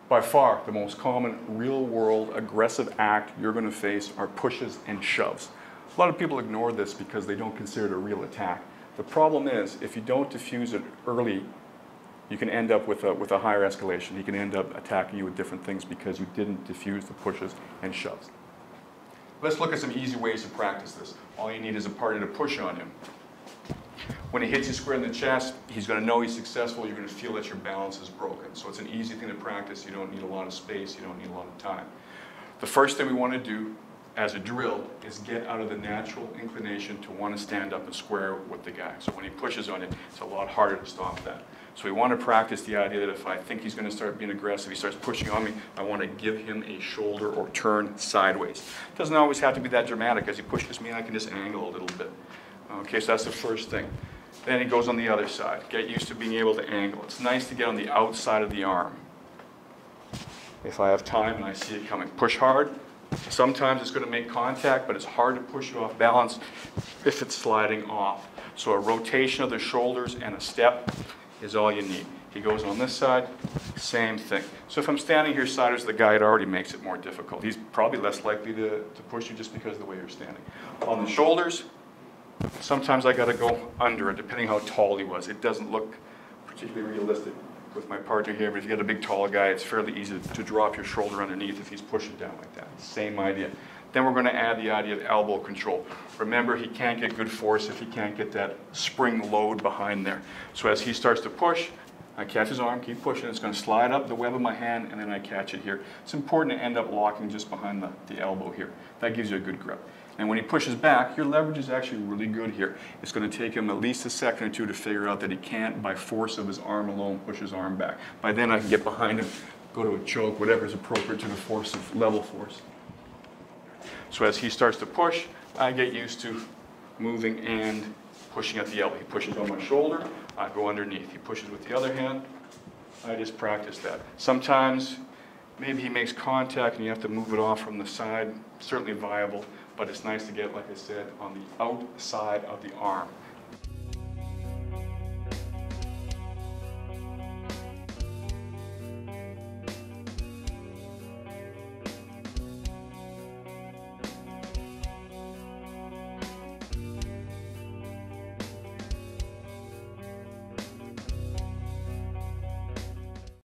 By far, the most common real-world aggressive act you're going to face are pushes and shoves. A lot of people ignore this because they don't consider it a real attack. The problem is, if you don't diffuse it early, you can end up with a higher escalation. He can end up attacking you with different things because you didn't diffuse the pushes and shoves. Let's look at some easy ways to practice this. All you need is a partner to push on him. When he hits you square in the chest, he's going to know he's successful. You're going to feel that your balance is broken. So it's an easy thing to practice. You don't need a lot of space. You don't need a lot of time. The first thing we want to do as a drill is get out of the natural inclination to want to stand up and square with the guy. So when he pushes on you, it's a lot harder to stop that. So we want to practice the idea that if I think he's going to start being aggressive, he starts pushing on me, I want to give him a shoulder or turn sideways. It doesn't always have to be that dramatic. As he pushes me, I can just angle a little bit. Okay, so that's the first thing. Then he goes on the other side. Get used to being able to angle. It's nice to get on the outside of the arm. If I have time and I see it coming, push hard. Sometimes it's going to make contact, but it's hard to push you off balance if it's sliding off. So a rotation of the shoulders and a step is all you need. He goes on this side, same thing. So if I'm standing here sideways to the guy, it already makes it more difficult. He's probably less likely to push you just because of the way you're standing. On the shoulders, sometimes I got to go under it, depending how tall he was. It doesn't look particularly realistic with my partner here, but if you get a big tall guy, it's fairly easy to drop your shoulder underneath if he's pushing down like that. Same idea. Then we're going to add the idea of elbow control. Remember, he can't get good force if he can't get that spring load behind there. So as he starts to push, I catch his arm, keep pushing, it's going to slide up the web of my hand, and then I catch it here. It's important to end up locking just behind the elbow here. That gives you a good grip. And when he pushes back, your leverage is actually really good here. It's going to take him at least a second or two to figure out that he can't, by force of his arm alone, push his arm back. By then I can get behind him, go to a choke, whatever is appropriate to the force of level force. So as he starts to push, I get used to moving and pushing at the elbow. He pushes on my shoulder, I go underneath. He pushes with the other hand, I just practice that. Sometimes maybe he makes contact and you have to move it off from the side. Certainly viable, but it's nice to get, like I said, on the outside of the arm.